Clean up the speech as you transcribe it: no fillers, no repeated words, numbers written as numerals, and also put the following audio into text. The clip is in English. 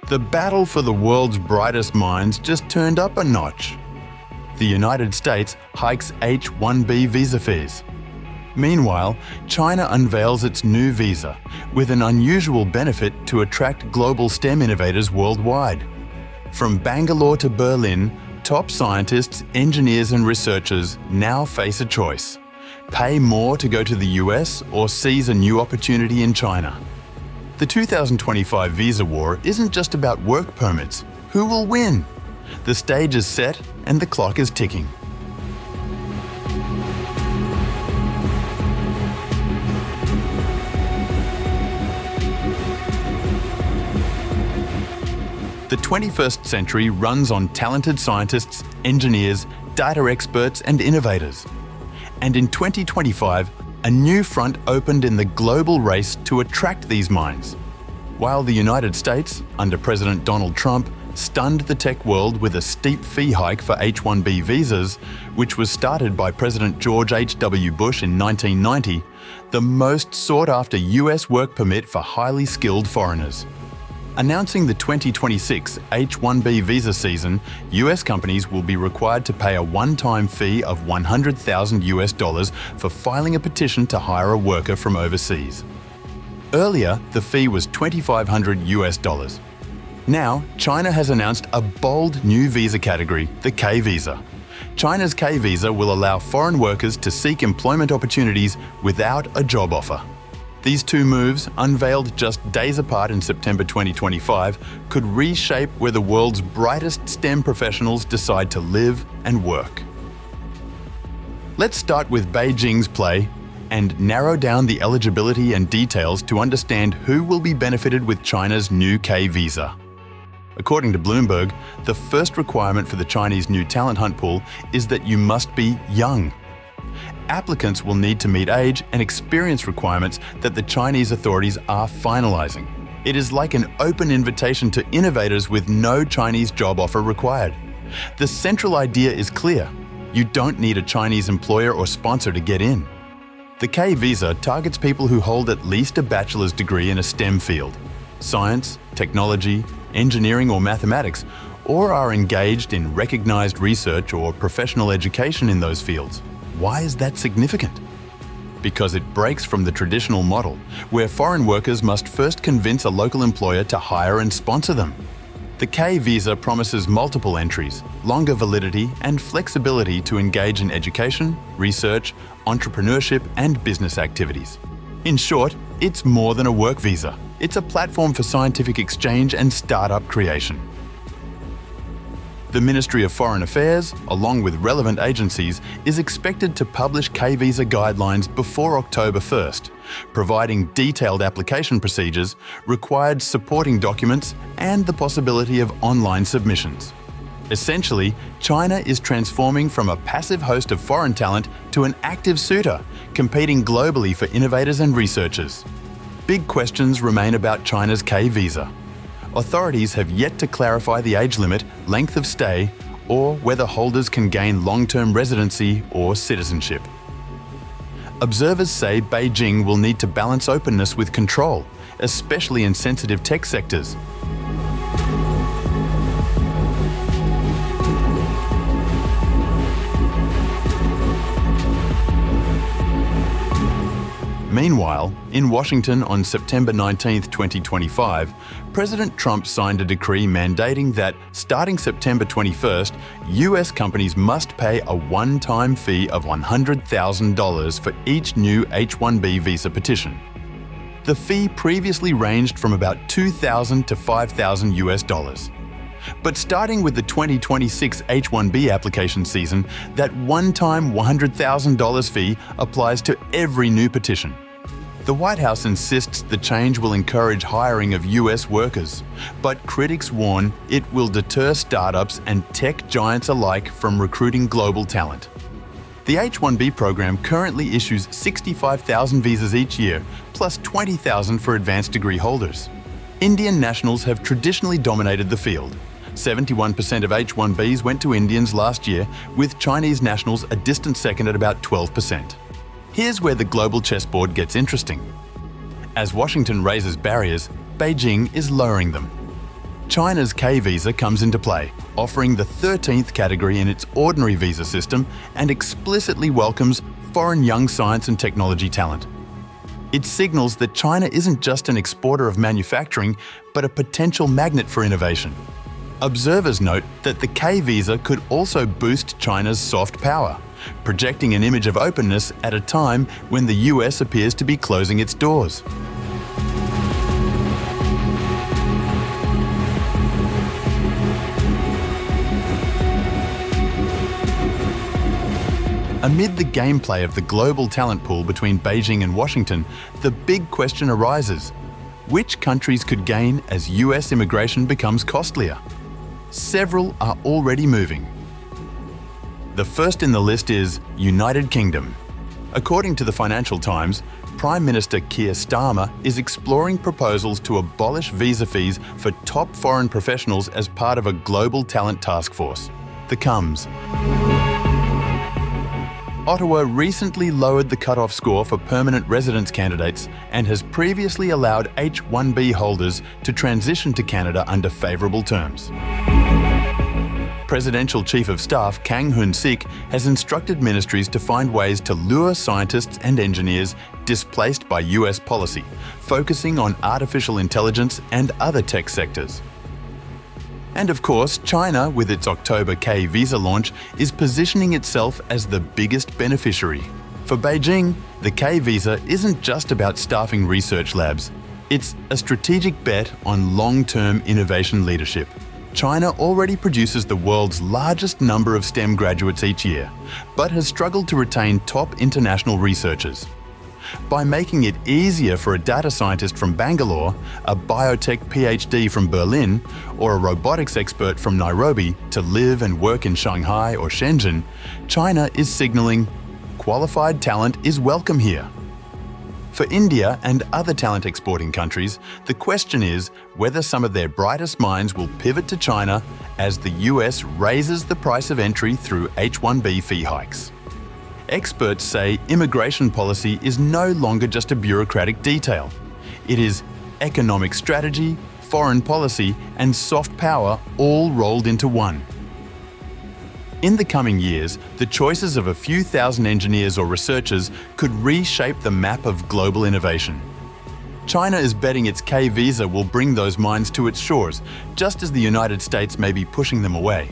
The battle for the world's brightest minds just turned up a notch. The United States hikes H-1B visa fees. Meanwhile, China unveils its new visa, with an unusual benefit to attract global STEM innovators worldwide. From Bangalore to Berlin, top scientists, engineers and researchers now face a choice: pay more to go to the US or seize a new opportunity in China. The 2025 visa war isn't just about work permits. Who will win? The stage is set and the clock is ticking. The 21st century runs on talented scientists, engineers, data experts and innovators. And in 2025, a new front opened in the global race to attract these minds. While the United States, under President Donald Trump, stunned the tech world with a steep fee hike for H-1B visas, which was started by President George H.W. Bush in 1990, the most sought-after US work permit for highly skilled foreigners. Announcing the 2026 H-1B visa season, US companies will be required to pay a one-time fee of $100,000 for filing a petition to hire a worker from overseas. Earlier, the fee was $2,500. Now, China has announced a bold new visa category, the K visa. China's K visa will allow foreign workers to seek employment opportunities without a job offer. These two moves, unveiled just days apart in September 2025, could reshape where the world's brightest STEM professionals decide to live and work. Let's start with Beijing's play and narrow down the eligibility and details to understand who will be benefited with China's new K visa. According to Bloomberg, the first requirement for the Chinese new talent hunt pool is that you must be young. Applicants will need to meet age and experience requirements that the Chinese authorities are finalizing. It is like an open invitation to innovators with no Chinese job offer required. The central idea is clear: you don't need a Chinese employer or sponsor to get in. The K visa targets people who hold at least a bachelor's degree in a STEM field, science, technology, engineering or mathematics, or are engaged in recognized research or professional education in those fields. Why is that significant? Because it breaks from the traditional model, where foreign workers must first convince a local employer to hire and sponsor them. The K visa promises multiple entries, longer validity, and flexibility to engage in education, research, entrepreneurship, and business activities. In short, it's more than a work visa. It's a platform for scientific exchange and startup creation. The Ministry of Foreign Affairs, along with relevant agencies, is expected to publish K visa guidelines before October 1st, providing detailed application procedures, required supporting documents, and the possibility of online submissions. Essentially, China is transforming from a passive host of foreign talent to an active suitor, competing globally for innovators and researchers. Big questions remain about China's K visa. Authorities have yet to clarify the age limit, length of stay, or whether holders can gain long-term residency or citizenship. Observers say Beijing will need to balance openness with control, especially in sensitive tech sectors. Meanwhile, in Washington on September 19, 2025, President Trump signed a decree mandating that, starting September 21st, US companies must pay a one-time fee of $100,000 for each new H-1B visa petition. The fee previously ranged from about $2,000 to $5,000. But starting with the 2026 H-1B application season, that one-time $100,000 fee applies to every new petition. The White House insists the change will encourage hiring of US workers, but critics warn it will deter startups and tech giants alike from recruiting global talent. The H-1B program currently issues 65,000 visas each year, plus 20,000 for advanced degree holders. Indian nationals have traditionally dominated the field. 71% of H-1Bs went to Indians last year, with Chinese nationals a distant second at about 12%. Here's where the global chessboard gets interesting. As Washington raises barriers, Beijing is lowering them. China's K visa comes into play, offering the 13th category in its ordinary visa system and explicitly welcomes foreign young science and technology talent. It signals that China isn't just an exporter of manufacturing, but a potential magnet for innovation. Observers note that the K visa could also boost China's soft power, projecting an image of openness at a time when the US appears to be closing its doors. Amid the gameplay of the global talent pool between Beijing and Washington, the big question arises: which countries could gain as US immigration becomes costlier? Several are already moving. The first in the list is United Kingdom. According to the Financial Times, Prime Minister Keir Starmer is exploring proposals to abolish visa fees for top foreign professionals as part of a global talent task force, the COMS. Ottawa recently lowered the cut-off score for permanent residence candidates and has previously allowed H-1B holders to transition to Canada under favourable terms. Presidential Chief of Staff Kang Hoon-sik has instructed ministries to find ways to lure scientists and engineers displaced by US policy, focusing on artificial intelligence and other tech sectors. And of course, China, with its October K visa launch, is positioning itself as the biggest beneficiary. For Beijing, the K visa isn't just about staffing research labs. It's a strategic bet on long-term innovation leadership. China already produces the world's largest number of STEM graduates each year, but has struggled to retain top international researchers. By making it easier for a data scientist from Bangalore, a biotech PhD from Berlin, or a robotics expert from Nairobi to live and work in Shanghai or Shenzhen, China is signaling qualified talent is welcome here. For India and other talent exporting countries, the question is whether some of their brightest minds will pivot to China as the US raises the price of entry through H-1B fee hikes. Experts say immigration policy is no longer just a bureaucratic detail. It is economic strategy, foreign policy, and soft power all rolled into one. In the coming years, the choices of a few thousand engineers or researchers could reshape the map of global innovation. China is betting its K visa will bring those minds to its shores, just as the United States may be pushing them away.